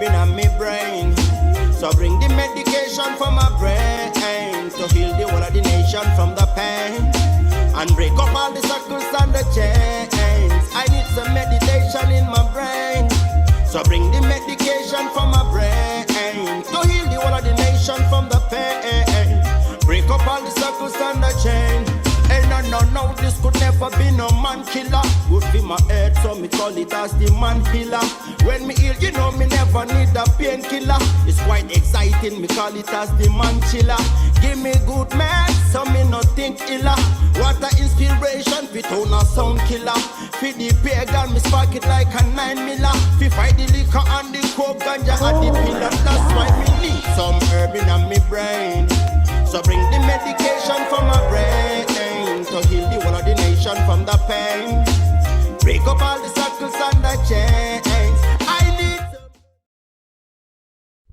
herb in my brain. So bring the medication for my brain to heal the whole of the nation from the pain and break up all the circles and the chains. I need some meditation in my brain. So bring the medication for my brain to heal the whole of the nation from the pain. Break up all the circles and the chains. Hey, no, this could never be no man killer. Good for my head, so me call it as the man killer. When me ill, you know me never need a painkiller. It's quite exciting, me call it as the man chiller. Give me good man, so me not think illa. What a inspiration, fit on a sound killer. Fit the pagan, me spark it like a 9 miller. Fi fight the liquor and the coke, ganja and the pillar. That's why me need some herb in my brain. So bring the medication for my brain to heal the whole of the nation from the pain. Break up all the circles and the chains. I need some...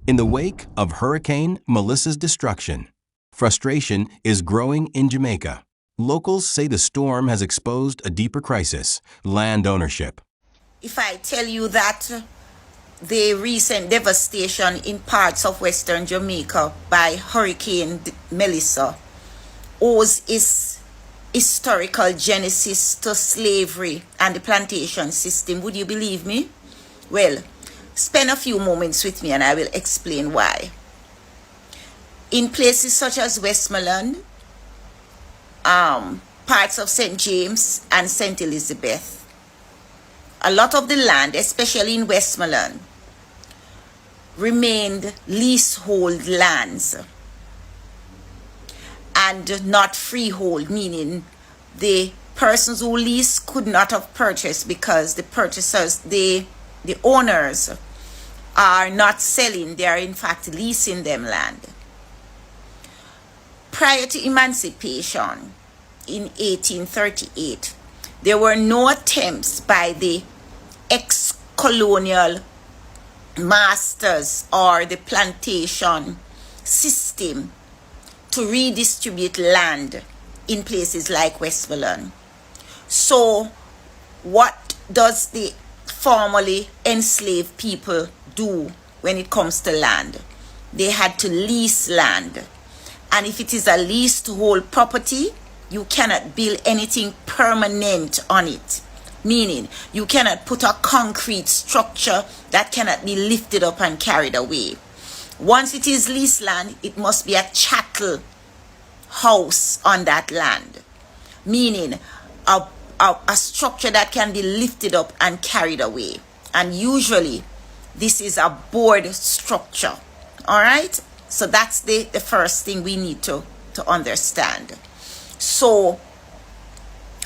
In the wake of Hurricane Melissa's destruction, frustration is growing in Jamaica. Locals say the storm has exposed a deeper crisis: land ownership. If I tell you that the recent devastation in parts of Western Jamaica by Hurricane Melissa owes its historical genesis to slavery and the plantation system, would you believe me? Well, spend a few moments with me and I will explain why. In places such as Westmoreland, parts of St. James and St. Elizabeth, a lot of the land, especially in Westmoreland, remained leasehold lands and not freehold, meaning the persons who lease could not have purchased because the purchasers, the owners are not selling, they are in fact leasing them land. Prior to emancipation in 1838, there were no attempts by the ex-colonial masters or the plantation system to redistribute land in places like Westmoreland. So what does the formerly enslaved people do when it comes to land? They had to lease land. And if it is a leasehold property, you cannot build anything permanent on it. Meaning, you cannot put a concrete structure that cannot be lifted up and carried away. Once it is leased land, it must be a chattel house on that land. Meaning, a structure that can be lifted up and carried away. And usually, this is a board structure. Alright? So that's the first thing we need to understand. So,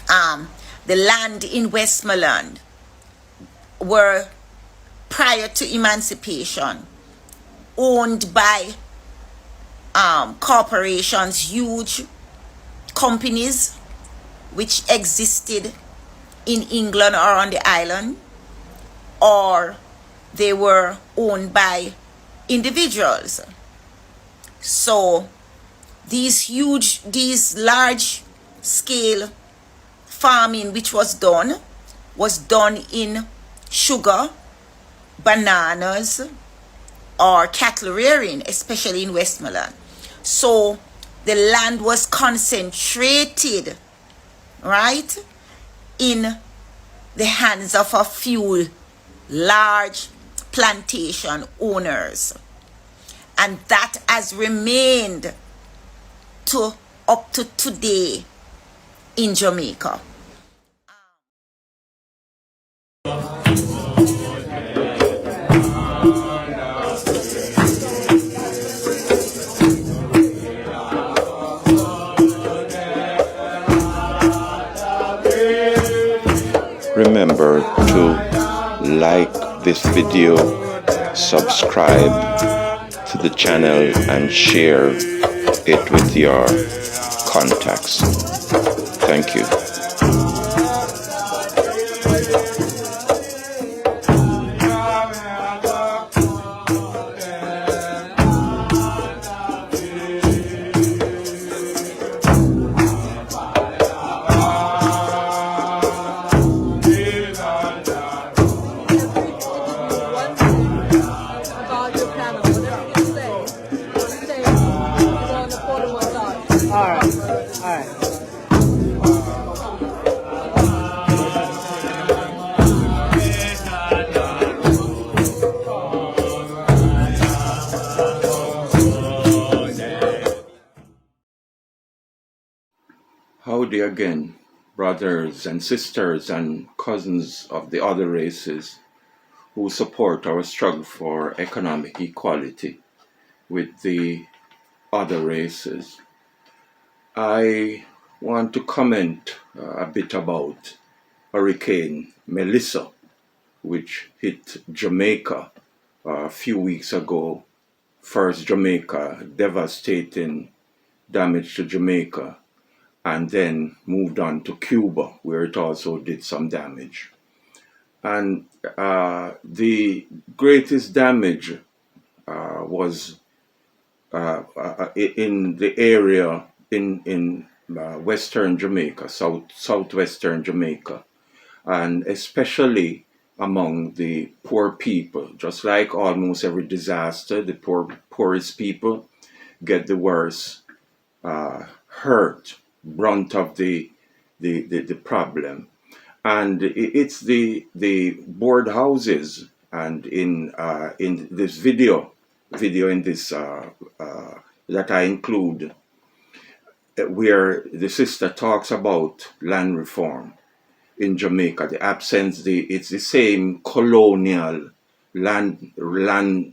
the land in Westmoreland were, prior to emancipation, owned by corporations, huge companies which existed in England or on the island, or they were owned by individuals. So these large scale farming which was done in sugar, bananas, or cattle rearing, especially in Westmoreland. So the land was concentrated, right, in the hands of a few large plantation owners. And that has remained up to today in Jamaica. Remember to like this video, subscribe to the channel and share it with your contacts. Thank you. Howdy again, brothers and sisters and cousins of the other races who support our struggle for economic equality with the other races. I want to comment a bit about Hurricane Melissa, which hit Jamaica a few weeks ago. First Jamaica, devastating damage to Jamaica, and then moved on to Cuba, where it also did some damage. And the greatest damage was in the area in western Jamaica, southwestern Jamaica, and especially among the poor people. Just like almost every disaster, the poorest people get the worst hurt, brunt of the problem. And it's the board houses, and in this video in this that I include, where the sister talks about land reform in Jamaica, the absence, it's the same colonial land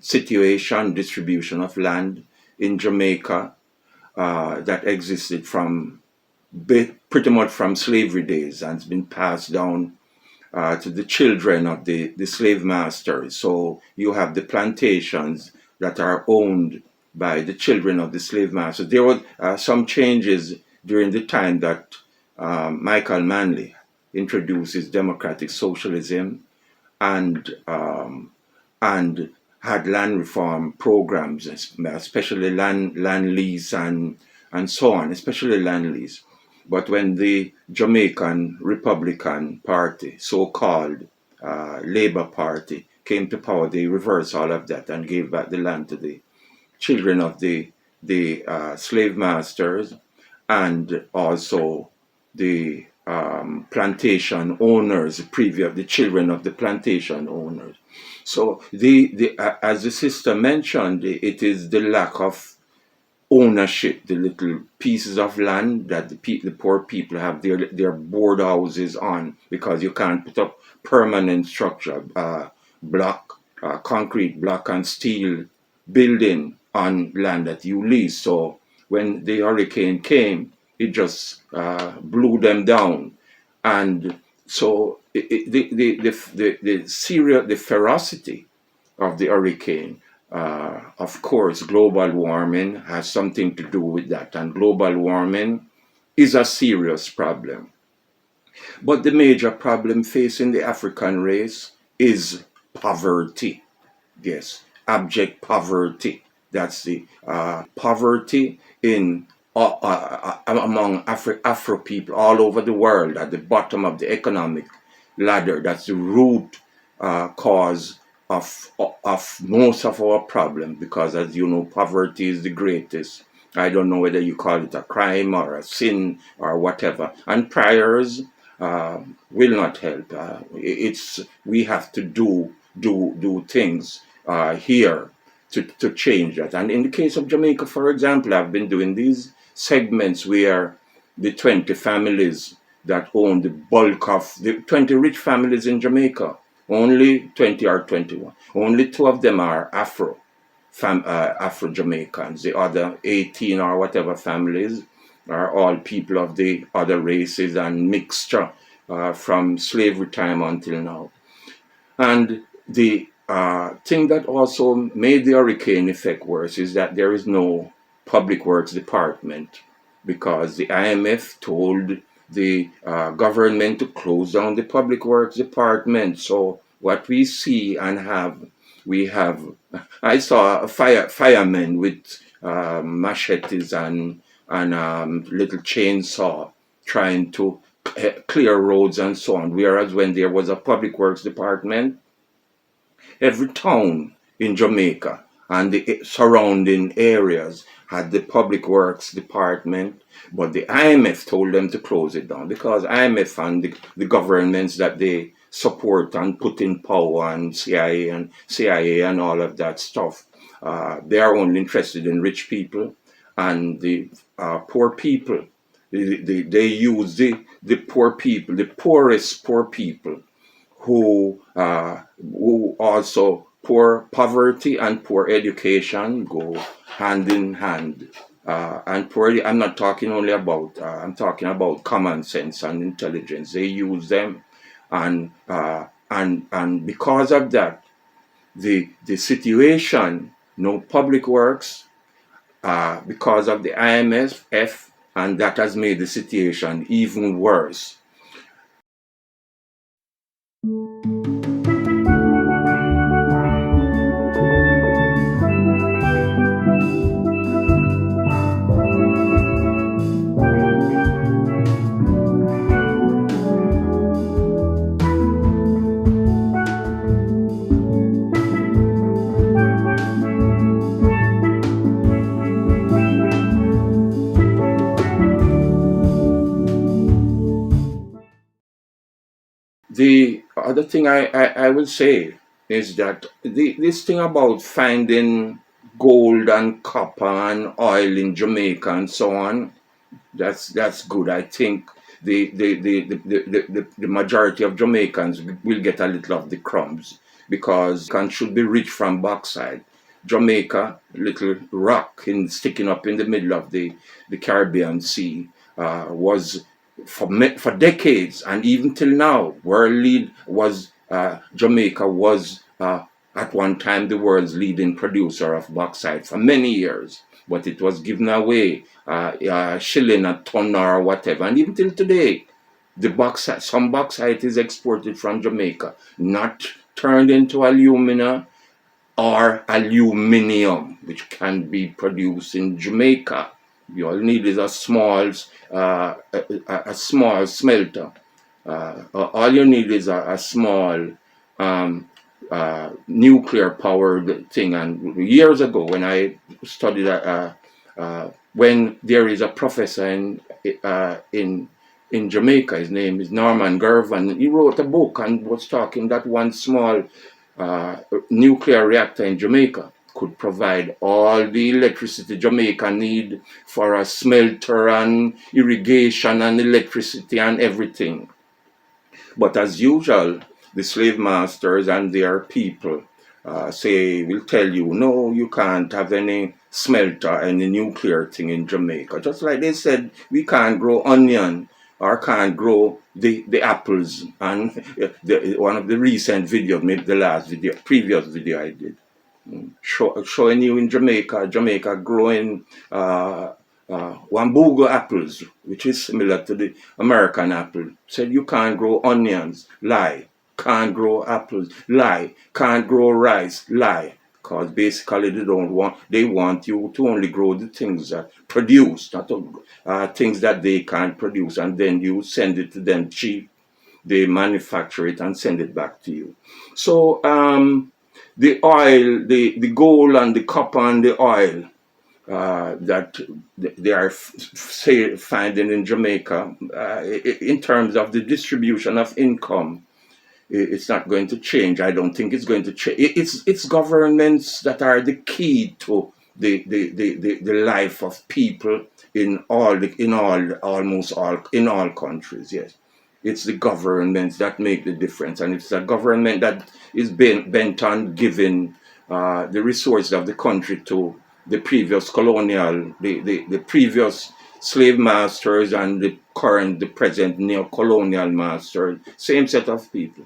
situation, distribution of land in Jamaica that existed from pretty much from slavery days, and it's been passed down to the children of the slave masters. So you have the plantations that are owned by the children of the slave masters. There were some changes during the time that Michael Manley introduces democratic socialism and had land reform programs, especially land lease and so on, especially land lease. But when the Jamaican Republican Party, so-called Labour Party, came to power, they reversed all of that and gave back the land to the children of the slave masters, and also the plantation owners, the children of the plantation owners. So as the sister mentioned, it is the lack of ownership, the little pieces of land that the poor people have their board houses on, because you can't put up permanent structure, concrete block and steel building on land that you lease. So when the hurricane came, it just blew them down. And so the ferocity of the hurricane, of course, global warming has something to do with that, and global warming is a serious problem. But the major problem facing the African race is poverty. Yes, abject poverty. That's the poverty among Afro people all over the world, at the bottom of the economic ladder. That's the root cause of most of our problem, because, as you know, poverty is the greatest. I don't know whether you call it a crime or a sin or whatever. And prayers will not help. We have to do things here to change that. And in the case of Jamaica, for example, I've been doing these segments where the 20 families that own the bulk of the 20 rich families in Jamaica, only 20 or 21, only 2 of them are Afro-Jamaikans. The other 18 or whatever families are all people of the other races and mixture from slavery time until now. And the thing that also made the hurricane effect worse is that there is no public works department, because the IMF told the government to close down the public works department. So what we see and I saw firemen with machetes and little chainsaw trying to clear roads and so on. Whereas when there was a public works department, every town in Jamaica and the surrounding areas had the public works department, but the IMF told them to close it down, because IMF and the governments that they support and put in power, and CIA and all of that stuff, they are only interested in rich people, and the poor people They use the poor people, the poorest poor people, who also poverty and poor education go hand in hand. And poor, I'm not talking only about, I'm talking about common sense and intelligence. They use them, and because of that, the situation, no public works, because of the IMF, and that has made the situation even worse. The other thing I would say is that this thing about finding gold and copper and oil in Jamaica and so on, that's good. I think the majority of Jamaicans will get a little of the crumbs, because can should be rich from backside. Jamaica, little rock sticking up in the middle of the Caribbean Sea, was for decades, and even till now, Jamaica was at one time the world's leading producer of bauxite for many years, but it was given away, shilling a ton or whatever, and even till today, some bauxite is exported from Jamaica, not turned into alumina or aluminium, which can be produced in Jamaica. You all need is a small smelter. All you need is a small nuclear powered thing. And years ago, when I studied, when there is a professor in Jamaica, his name is Garvey, and he wrote a book and was talking that one small nuclear reactor in Jamaica could provide all the electricity Jamaica need for a smelter and irrigation and electricity and everything. But as usual, the slave masters and their people will tell you, no, you can't have any smelter, any nuclear thing in Jamaica. Just like they said, we can't grow onion or can't grow the apples. And one of the recent videos, maybe the previous video I did, showing you in Jamaica growing Wambugo apples, which is similar to the American apple. Said you can't grow onions, lie. Can't grow apples, lie. Can't grow rice, lie. Because basically they want you to only grow the things that produce, not things that they can't produce, and then you send it to them cheap. They manufacture it and send it back to you. So the oil, the gold and the copper and the oil that they are finding in Jamaica, in terms of the distribution of income, it's not going to change. I don't think it's going to change. It's governments that are the key to the life of people in almost all countries. Yes. It's the governments that make the difference, and it's a government that is bent on giving the resources of the country to the previous colonial, the previous slave masters and the present neo-colonial masters, same set of people.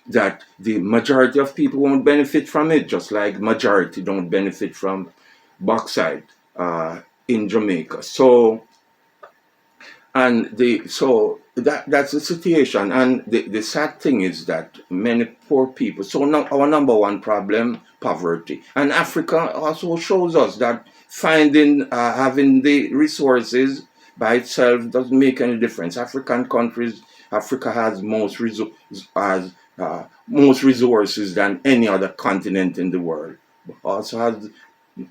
That the majority of people won't benefit from it, just like majority don't benefit from bauxite in Jamaica. So that's the situation, and the sad thing is that many poor people. So now our number one problem, poverty, and Africa also shows us that having the resources by itself doesn't make any difference. African countries, Africa has most resources than any other continent in the world. Also has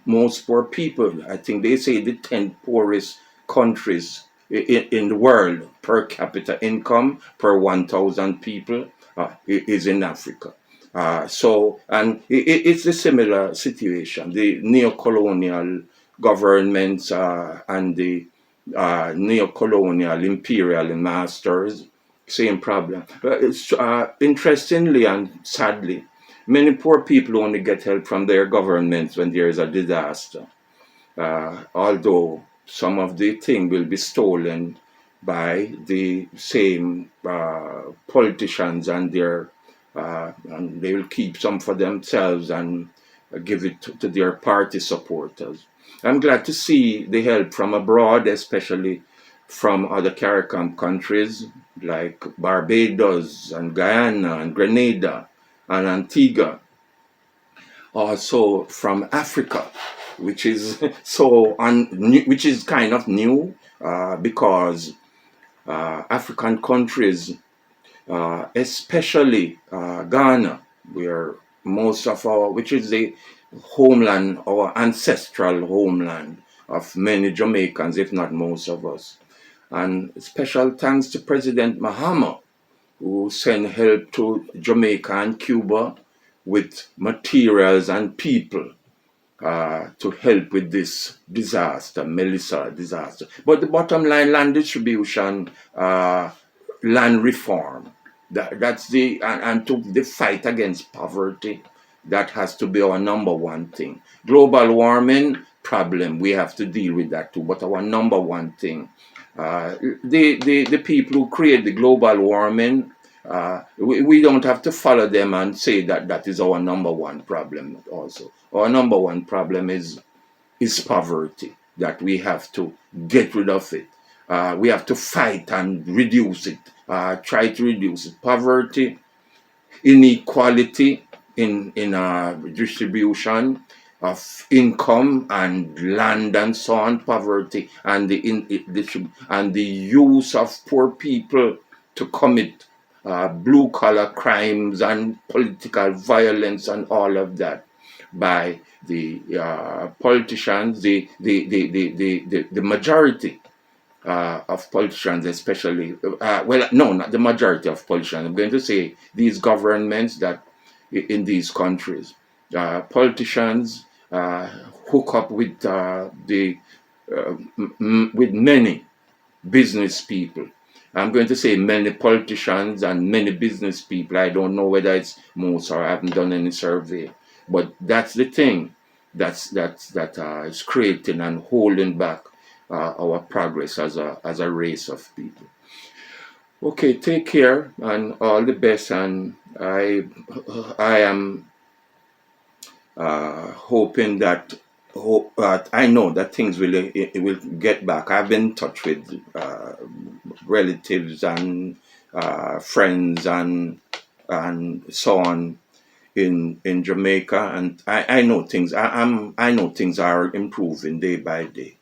most poor people. I think they say the 10 poorest countries in the world per capita income per 1,000 people is in Africa. And it's a similar situation. The neo-colonial governments and the neo-colonial imperial masters, same problem. It's, interestingly and sadly, many poor people only get help from their governments when there is a disaster. Although some of the things will be stolen by the same politicians and and they will keep some for themselves and give it to their party supporters. I'm glad to see the help from abroad, especially from other CARICOM countries like Barbados and Guyana and Grenada and Antigua. Also from Africa, which is which is kind of new because African countries, especially Ghana, where most of which is the homeland, our ancestral homeland of many Jamaicans, if not most of us. And special thanks to President Mahama, who sent help to Jamaica and Cuba with materials and people to help with this disaster, Melissa disaster. But the bottom line, land distribution, land reform, that's and to the fight against poverty, that has to be our number one thing. Global warming problem, we have to deal with that too, but our number one thing. The people who create the global warming, we don't have to follow them and say that that is our number one problem also. Our number one problem is poverty, that we have to get rid of it. We have to fight and reduce it, try to reduce it. Poverty, inequality in distribution of income and land and so on, poverty, and the use of poor people to commit blue-collar crimes and political violence and all of that by the politicians, the majority of politicians, especially, well, no, not the majority of politicians. I'm going to say these governments that in these countries, politicians hook up with with many business people. I'm going to say many politicians and many business people. I don't know whether it's most or I haven't done any survey, but that's the thing that is creating and holding back our progress as a race of people. Okay, take care and all the best. And I am hoping that I know that things will get back. I've been in touch with relatives and friends and so on in Jamaica, and I know things. I know things are improving day by day.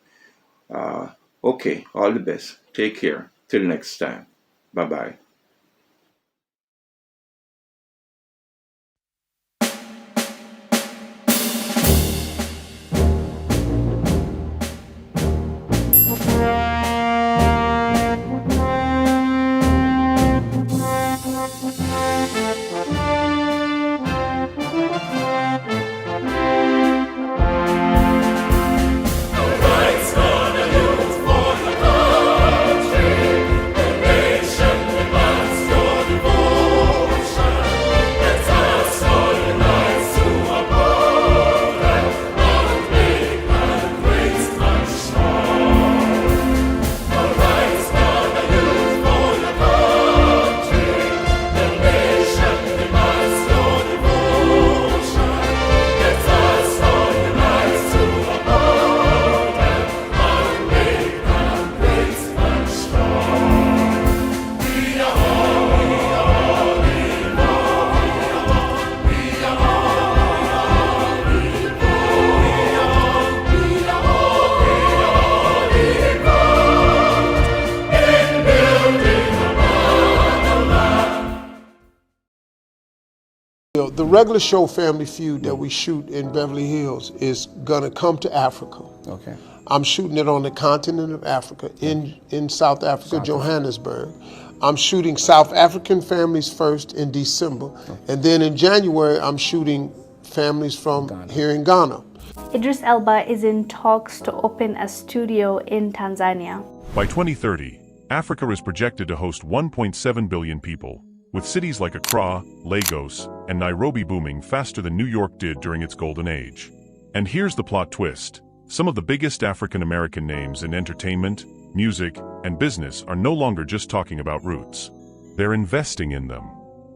Okay, all the best. Take care. Till next time. Bye bye. The regular show Family Feud that we shoot in Beverly Hills is gonna come to Africa. Okay. I'm shooting it on the continent of Africa, in South Africa, Johannesburg. I'm shooting South African families first in December, and then in January I'm shooting families from here in Ghana. Idris Elba is in talks to open a studio in Tanzania. By 2030, Africa is projected to host 1.7 billion people, with cities like Accra, Lagos, and Nairobi booming faster than New York did during its golden age. And here's the plot twist. Some of the biggest African-American names in entertainment, music, and business are no longer just talking about roots. They're investing in them.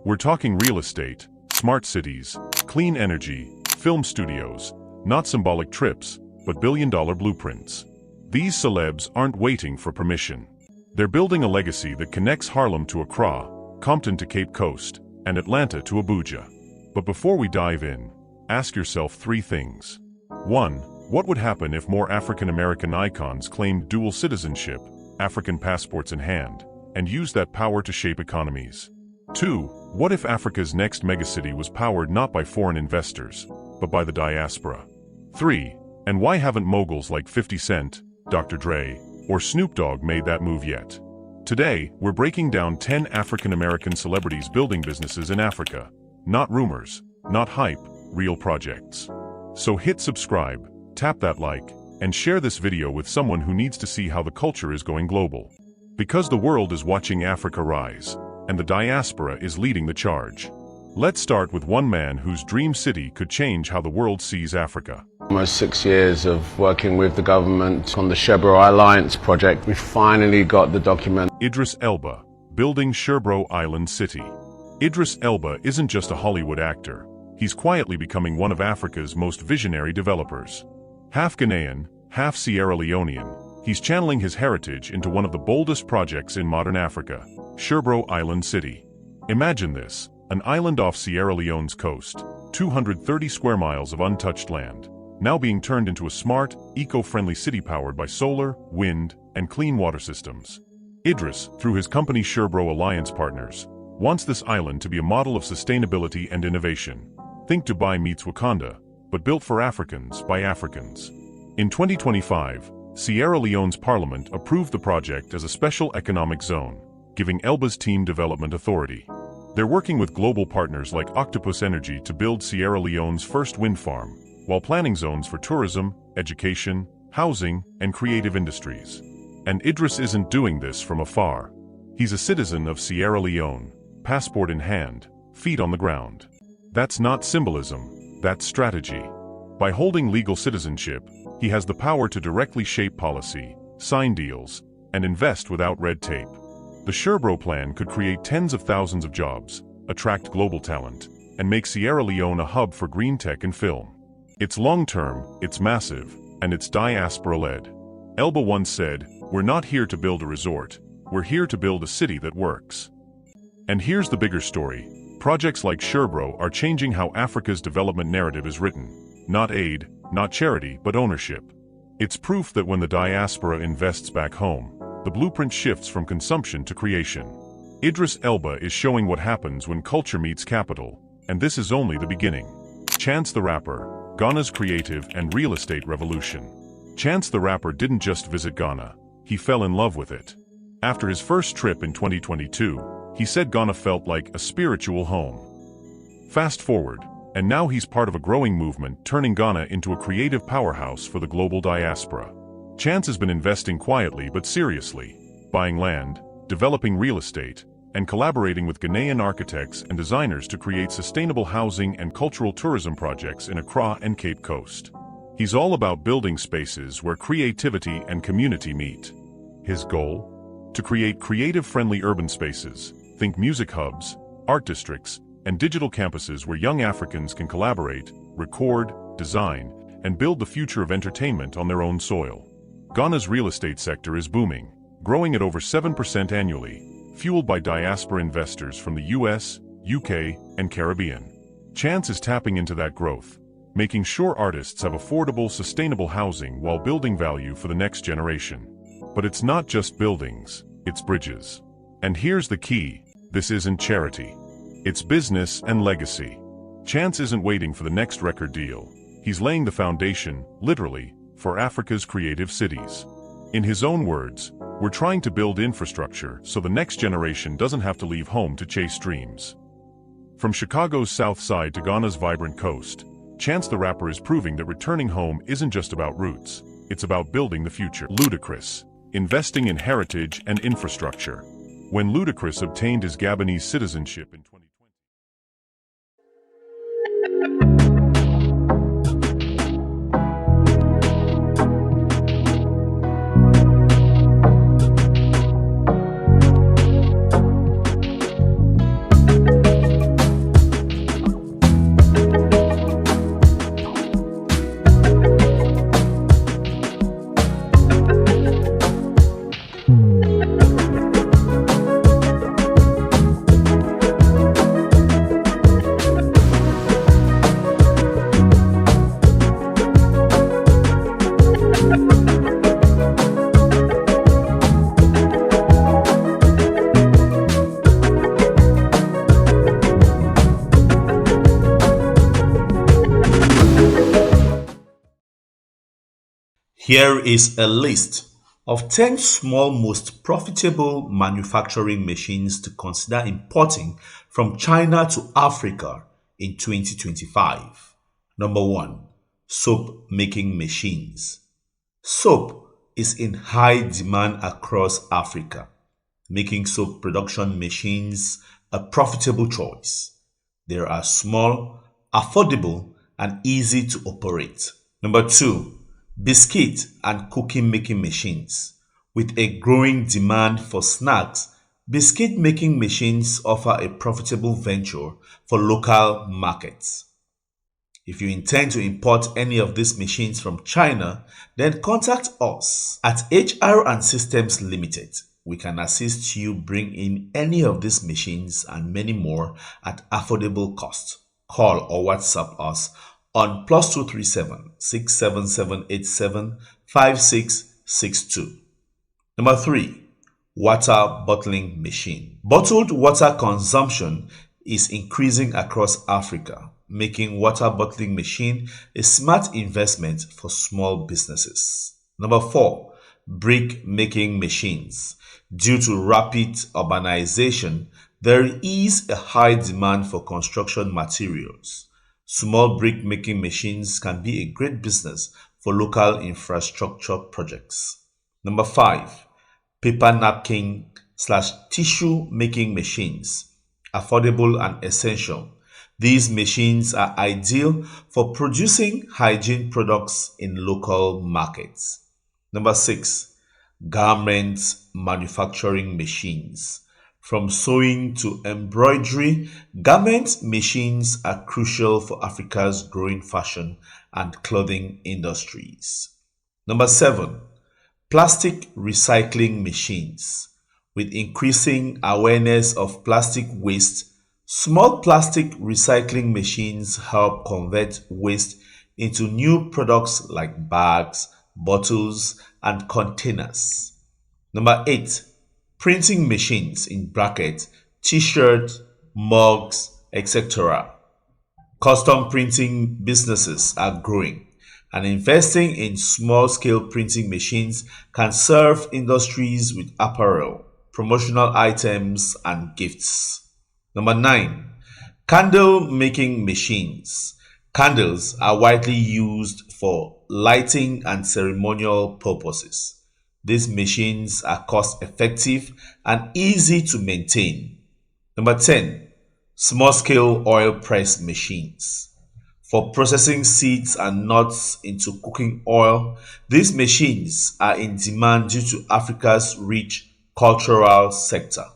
We're talking real estate, smart cities, clean energy, film studios, not symbolic trips, but billion-dollar blueprints. These celebs aren't waiting for permission. They're building a legacy that connects Harlem to Accra, Compton to Cape Coast, and Atlanta to Abuja. But before we dive in, ask yourself three things. 1. What would happen if more African-American icons claimed dual citizenship, African passports in hand, and used that power to shape economies? 2. What if Africa's next megacity was powered not by foreign investors, but by the diaspora? 3. And why haven't moguls like 50 Cent, Dr. Dre, or Snoop Dogg made that move yet? Today, we're breaking down 10 African-American celebrities building businesses in Africa. Not rumors, not hype, real projects. So hit subscribe, tap that like, and share this video with someone who needs to see how the culture is going global. Because the world is watching Africa rise, and the diaspora is leading the charge. Let's start with one man whose dream city could change how the world sees Africa. Almost 6 years of working with the government on the Sherbro Alliance project, we finally got the document. Idris Elba, building Sherbro Island City. Idris Elba isn't just a Hollywood actor. He's quietly becoming one of Africa's most visionary developers. Half Ghanaian, half Sierra Leonean, he's channeling his heritage into one of the boldest projects in modern Africa, Sherbro Island City. Imagine this, an island off Sierra Leone's coast, 230 square miles of untouched land, now being turned into a smart, eco-friendly city powered by solar, wind, and clean water systems. Idris, through his company Sherbro Alliance Partners, wants this island to be a model of sustainability and innovation. Think Dubai meets Wakanda, but built for Africans by Africans. In 2025, Sierra Leone's parliament approved the project as a special economic zone, giving Elba's team development authority. They're working with global partners like Octopus Energy to build Sierra Leone's first wind farm, while planning zones for tourism, education, housing, and creative industries. And Idris isn't doing this from afar. He's a citizen of Sierra Leone, passport in hand, feet on the ground. That's not symbolism, that's strategy. By holding legal citizenship, he has the power to directly shape policy, sign deals, and invest without red tape. The Sherbro plan could create tens of thousands of jobs, attract global talent, and make Sierra Leone a hub for green tech and film. It's long-term, it's massive, and it's diaspora-led. Elba once said, "We're not here to build a resort, we're here to build a city that works." And here's the bigger story. Projects like Sherbro are changing how Africa's development narrative is written. Not aid, not charity, but ownership. It's proof that when the diaspora invests back home, the blueprint shifts from consumption to creation. Idris Elba is showing what happens when culture meets capital, and this is only the beginning. Chance the Rapper, Ghana's creative and real estate revolution. Chance the Rapper didn't just visit Ghana, he fell in love with it. After his first trip in 2022, he said Ghana felt like a spiritual home. Fast forward, and now he's part of a growing movement turning Ghana into a creative powerhouse for the global diaspora. Chance has been investing quietly but seriously, buying land, developing real estate, and collaborating with Ghanaian architects and designers to create sustainable housing and cultural tourism projects in Accra and Cape Coast. He's all about building spaces where creativity and community meet. His goal? To create creative-friendly urban spaces, think music hubs, art districts, and digital campuses where young Africans can collaborate, record, design, and build the future of entertainment on their own soil. Ghana's real estate sector is booming, growing at over 7% annually, fueled by diaspora investors from the US, UK, and Caribbean. Chance is tapping into that growth, making sure artists have affordable, sustainable housing while building value for the next generation. But it's not just buildings, it's bridges. And here's the key, this isn't charity. It's business and legacy. Chance isn't waiting for the next record deal. He's laying the foundation, literally, for Africa's creative cities. In his own words, "We're trying to build infrastructure so the next generation doesn't have to leave home to chase dreams." From Chicago's South Side to Ghana's vibrant coast, Chance the Rapper is proving that returning home isn't just about roots, it's about building the future. Ludacris, investing in heritage and infrastructure. When Ludacris obtained his Gabonese citizenship in 2020. Here is a list of 10 small most profitable manufacturing machines to consider importing from China to Africa in 2025. Number 1. Soap making machines. Soap is in high demand across Africa, making soap production machines a profitable choice. They are small, affordable, and easy to operate. Number 2. Biscuit and cookie making machines. With a growing demand for snacks, biscuit making machines offer a profitable venture for local markets. If you intend to import any of these machines from China, then contact us at HR Systems Limited. We can assist you bring in any of these machines and many more at affordable cost. Call or WhatsApp us on +237 67787 5662. Number 3. Water bottling machine. Bottled water consumption is increasing across Africa, making water bottling machine a smart investment for small businesses. Number 4. Brick making machines. Due to rapid urbanization, there is a high demand for construction materials. Small brick making machines can be a great business for local infrastructure projects. Number 5. Paper napkin/tissue making machines. Affordable and essential. These machines are ideal for producing hygiene products in local markets. Number 6. Garment manufacturing machines. From sewing to embroidery, garment machines are crucial for Africa's growing fashion and clothing industries. Number 7. Plastic recycling machines. With increasing awareness of plastic waste, small plastic recycling machines help convert waste into new products like bags, bottles, and containers. Number 8. Printing machines in brackets, t-shirts, mugs, etc. Custom printing businesses are growing, and investing in small-scale printing machines can serve industries with apparel, promotional items, and gifts. Number 9. Candle making machines. Candles are widely used for lighting and ceremonial purposes. These machines are cost-effective and easy to maintain. Number 10. Small-scale oil press machines. For processing seeds and nuts into cooking oil, these machines are in demand due to Africa's rich cultural sector.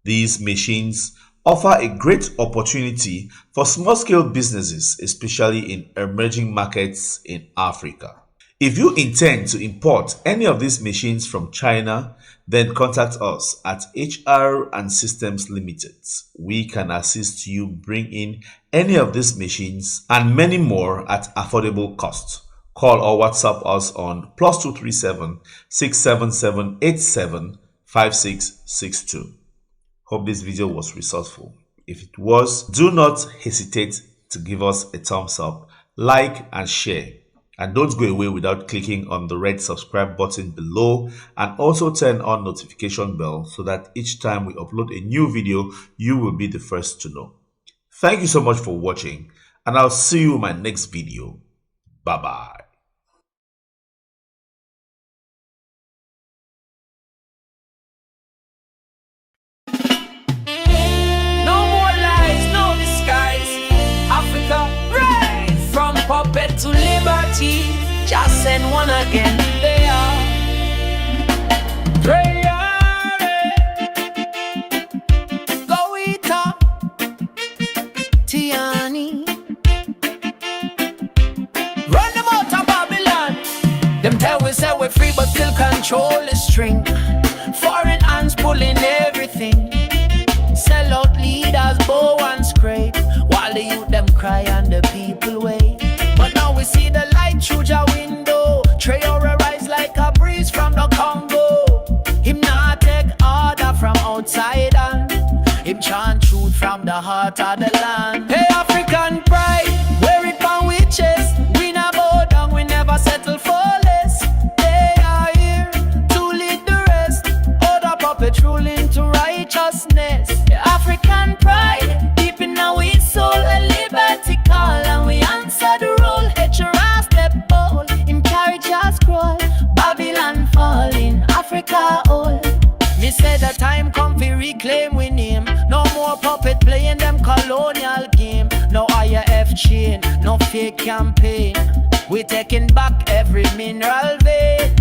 These machines offer a great opportunity for small-scale businesses, especially in emerging markets in Africa. If you intend to import any of these machines from China, then contact us at HR Systems Limited. We can assist you bring in any of these machines and many more at affordable cost. Call or WhatsApp us on +237 67787 5662. Hope this video was resourceful. If it was, do not hesitate to give us a thumbs up, like and share. And don't go away without clicking on the red subscribe button below, and also turn on notification bell so that each time we upload a new video, you will be the first to know. Thank you so much for watching, and I'll see you in my next video. Bye-bye. Puppet to liberty, just send one again. They are Goita Tiani. Run them out of Babylon. Them tell we say we're free but still control the string. Foreign hands pulling everything. Sell out leaders, bow and scrape, while the youth them cry and the people wait. But now we see the light through your window. Traore rise like a breeze from the Congo. Him not take order from outside and him chant truth from the heart of the land. Hey, African pride, wear it on we chest. We not bow down, we never settle for less. They are here to lead the rest. Other puppet ruling to righteousness. African pride, deep in our soul, a liberty call, and we answer the role. HRA step bold, him carriage a scroll. Babylon falling, Africa all. Me say the time come fi reclaim we name. No more puppet playing them colonial game. No IF chain, no fake campaign. We taking back every mineral vein.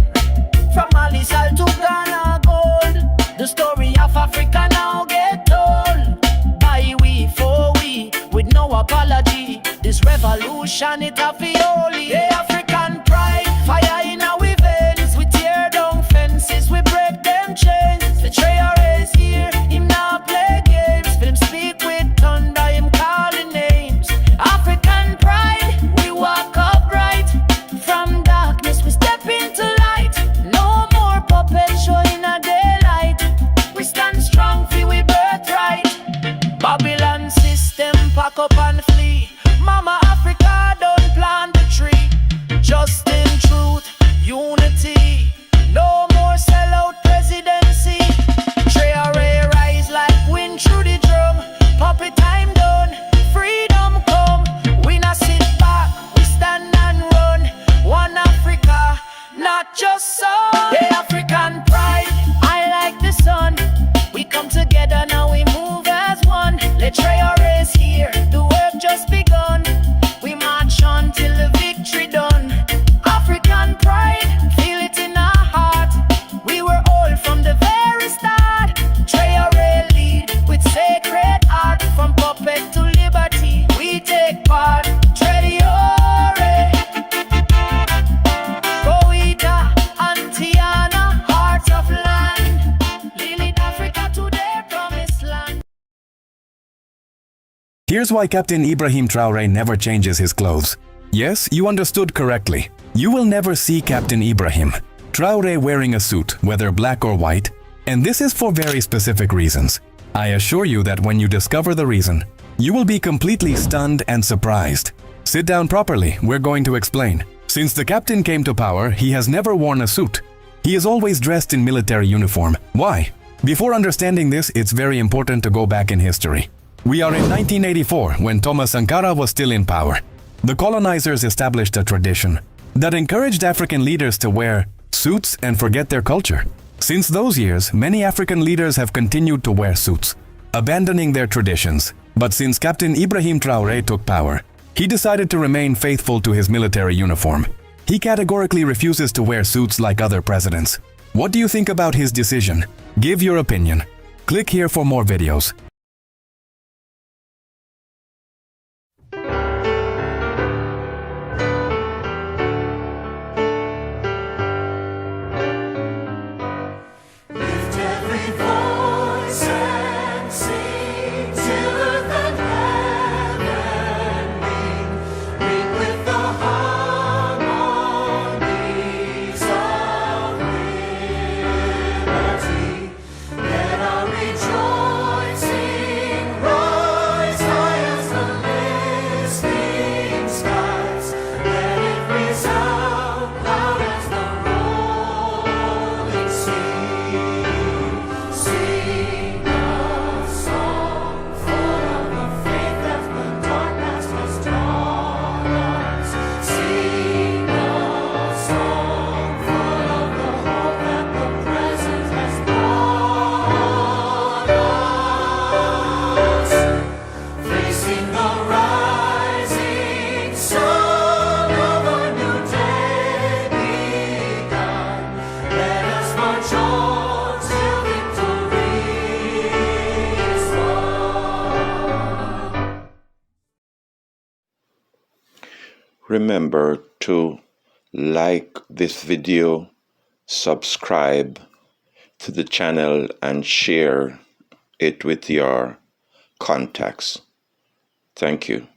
From Alisal to Ghana gold. The story of Africa now get told. By we, for we, with no apology. This revolution it a fi holy. The African pride, fire in our veins. We tear down fences, we break them chains. The Traore is here, him not play games. Film speak with thunder, him calling names. African pride, we walk upright. From darkness we step into light. No more puppet showing a daylight. We stand strong for we birthright. Babylon system pack up and flee. Mama Africa don't plant the tree. Just in truth, unity. No more sellout presidency. Traore rise like wind through the drum. Puppet time done, freedom come. We not sit back, we stand and run. One Africa, not just some. The African pride, I like the sun. We come together now, we move as one. Let Traore is here, the work just begun. We march on till the victory done. African pride, feel it in our heart. We were all from the very start. Traore lead with sacred art. From puppet to liberty, we take part. Traore, Goita, Antiana, hearts of land. Lead Africa to their promised land. Here's why Captain Ibrahim Traore never changes his clothes. Yes, you understood correctly. You will never see Captain Ibrahim Traore wearing a suit, whether black or white, and this is for very specific reasons. I assure you that when you discover the reason, you will be completely stunned and surprised. Sit down properly, we're going to explain. Since the captain came to power, he has never worn a suit. He is always dressed in military uniform. Why? Before understanding this, it's very important to go back in history. We are in 1984, when Thomas Sankara was still in power. The colonizers established a tradition that encouraged African leaders to wear suits and forget their culture. Since those years, many African leaders have continued to wear suits, abandoning their traditions. But since Captain Ibrahim Traore took power, he decided to remain faithful to his military uniform. He categorically refuses to wear suits like other presidents. What do you think about his decision? Give your opinion. Click here for more videos. Rejoicing remember to like this video, subscribe to the channel, and share it with your contacts. Thank you.